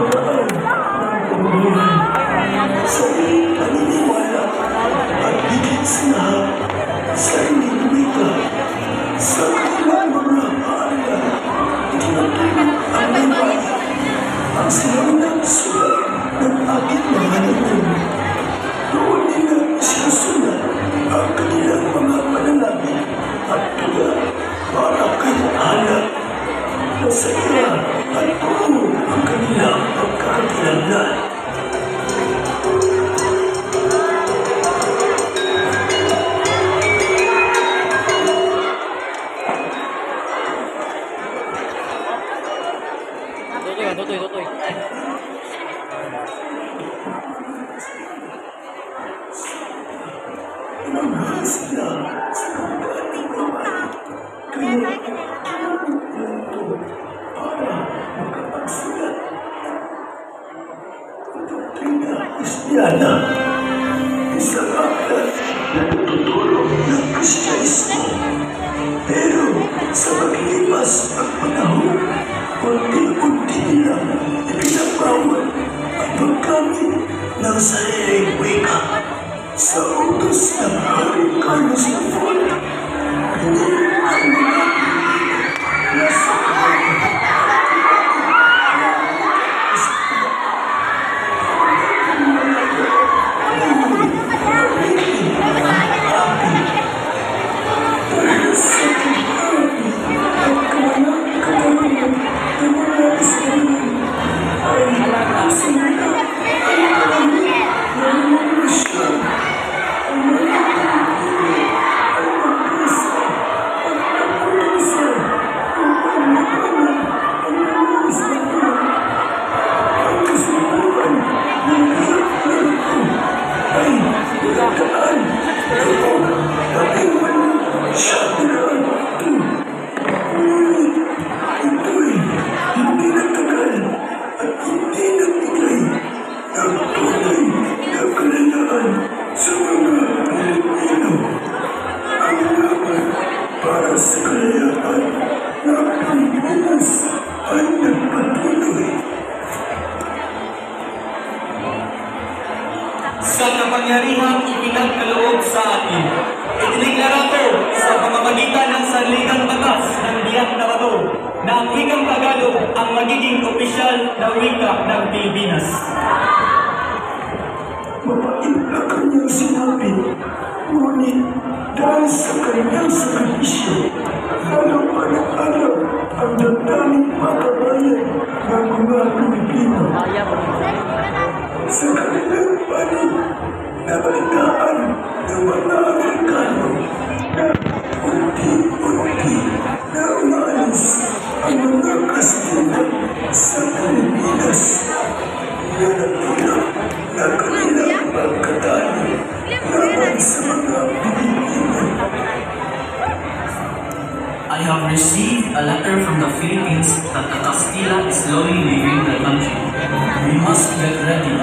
paraan ng pamumuhay sa iyong paniniwala at higit sa lahat sa inyong wika sa kanilang mga paalala. Tinutulong ang liwan ang sinaunang sulat ng aking mga nanon. Doon nila sinusulat ang kanilang mga panalangin at tula para kay anak. Masaya at buo ang kanilang pagkakakilanlan. Tutoy. Mahal sila sa pagdating naman. Kaya ito para makapagsulat. Doktrina Kristiyana, isang aklat na tutulong ng Kristyanismo. Pero sa paglipas ng panahon, unti-unti nilang ipinabawal ang paggamit ng sariling wika. Sa utos ng Hari Carlos IV, pinili ang mga Pilipino na sa sa kapangyarihang ipinagkaloob sa atin. Itiniglara ko sa pamamagitan ng sanligang batas ng Biak na Bato na ang wikang Tagalog ang magiging opisyal na wika ng Pilipinas. Mapait na kanyang sinabi, ngunit dahil sa kanyang sakripisyo, lalo pa ng araw ang damdamin makabayan ng mga Pilipino. Sa kanilang panig, nabalitaan ng mga Amerikano na unti-unti na umalis ang mga Kastila sa Pilipinas. Nanatila na kanilang pagkatalo laban sa mga Pilipino. I have received a letter from the Philippines that the Castilla is slowly leaving the country. We must get ready.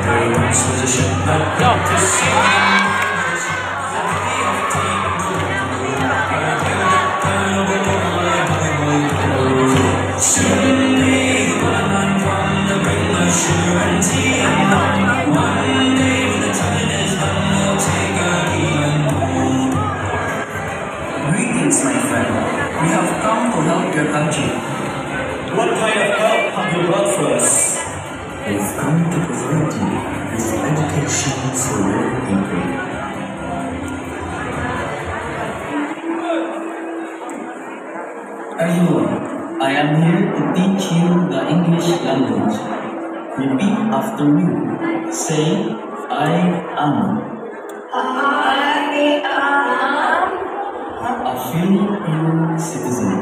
Very nice position. Greetings, my friend. We have come to help your country. What kind of help have you brought for us? We've come to provide you with education for your people. Everyone, I am here to teach you the English language. Repeat after me. Say, I am. I am A Filipino citizen.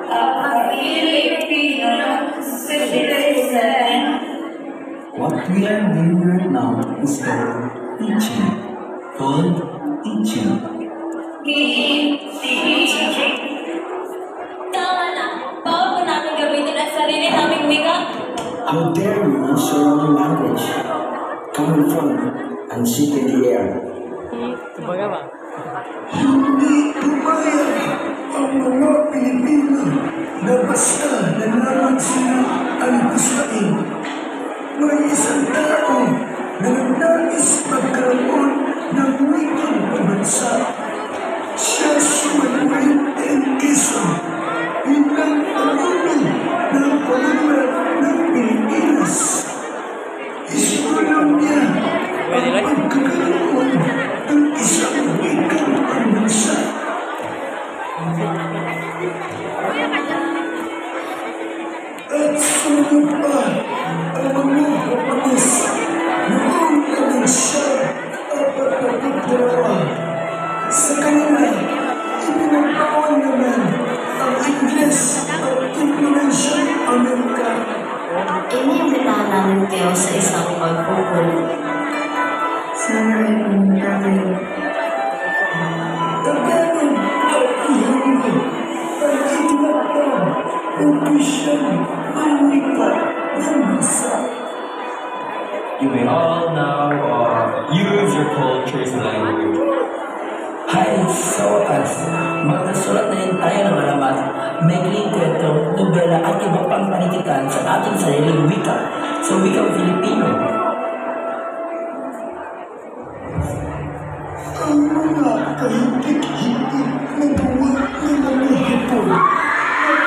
a Filipino citizen. What we are doing right now is called teaching. Teaching. Tama na. Bawal po namin gamitin ang sarili naming wika. How dare you use your own language? Coming from and sit in the air. Hindi pumayag ang mga Pilipino na bumutiyaw sa isang pagpupul. Sana ay pumunta kayo. Tagalog at Ilonggo ay itinatag opisyal ng wika ng bansa. You may all now use your culture's language. Hay, sa wakas, magkasulat na rin tayo ng alamat, maikling kwento, nobela at iba pang panitikan sa ating sariling wika, sa wikang Filipino. Ang mga kahigit-higit na gawa ng mga hipon at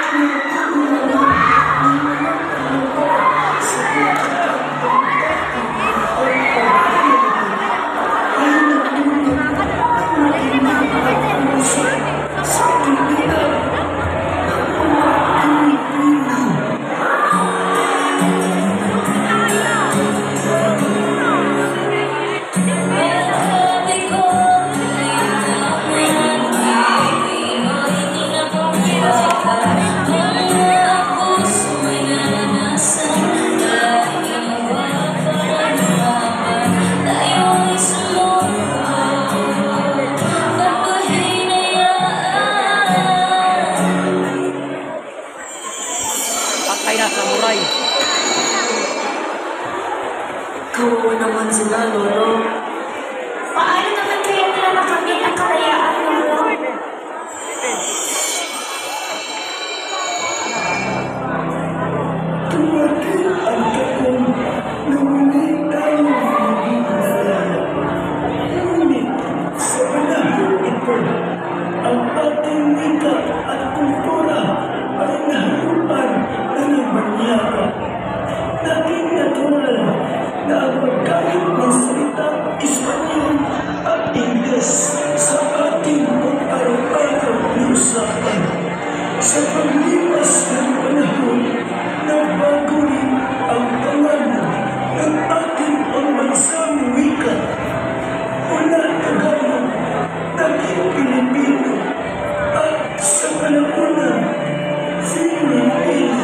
Samurai. Kawawa naman sila, Lolo. Paano naman kaya nila nakamit ang kalayaan, Lolo? tumating ang taon na muli tayo magiging masaya. Ngunit sa panahon ito, ang ating wika at kultura ay nahalupan ng banyaga. Naging natural na ang paggamit ng salitang Espanyol at Ingles sa ating pang-araw-araw na usapan. Sa paglipas ng panahon, nagbago rin ang pangalan ng ating pambansang wika. Mula Tagalog, naging Pilipino at sa kalapunan, Filipino.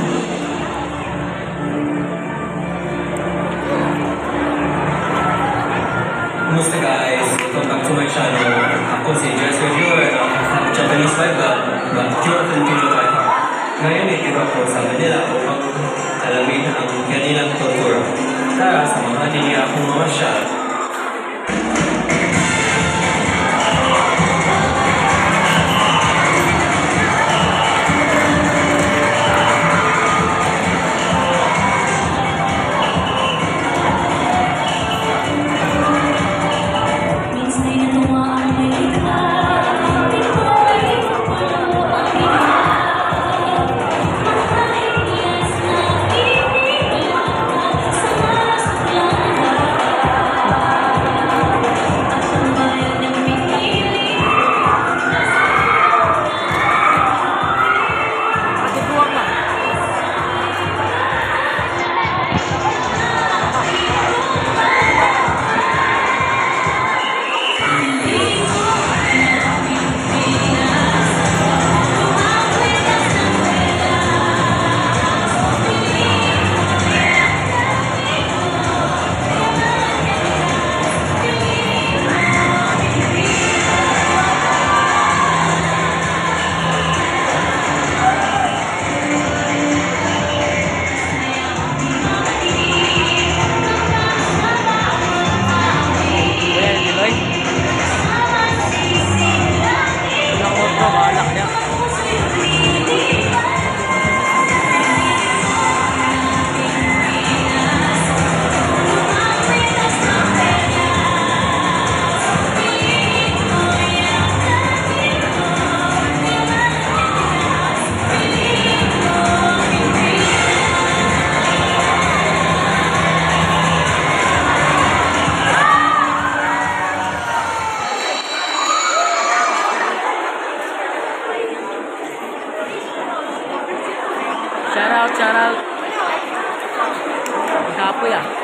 Kumusta guys? Welcome back to my channel. Ako si Jess Reviewer ng Japanese Vibe ng Pure Filipino by Heart. Ngayon itiro ko sa Manila upang alamin ang kanilang kultura. Tara, samahan niyo akong mamasyal. Shout out. Kapoy ah.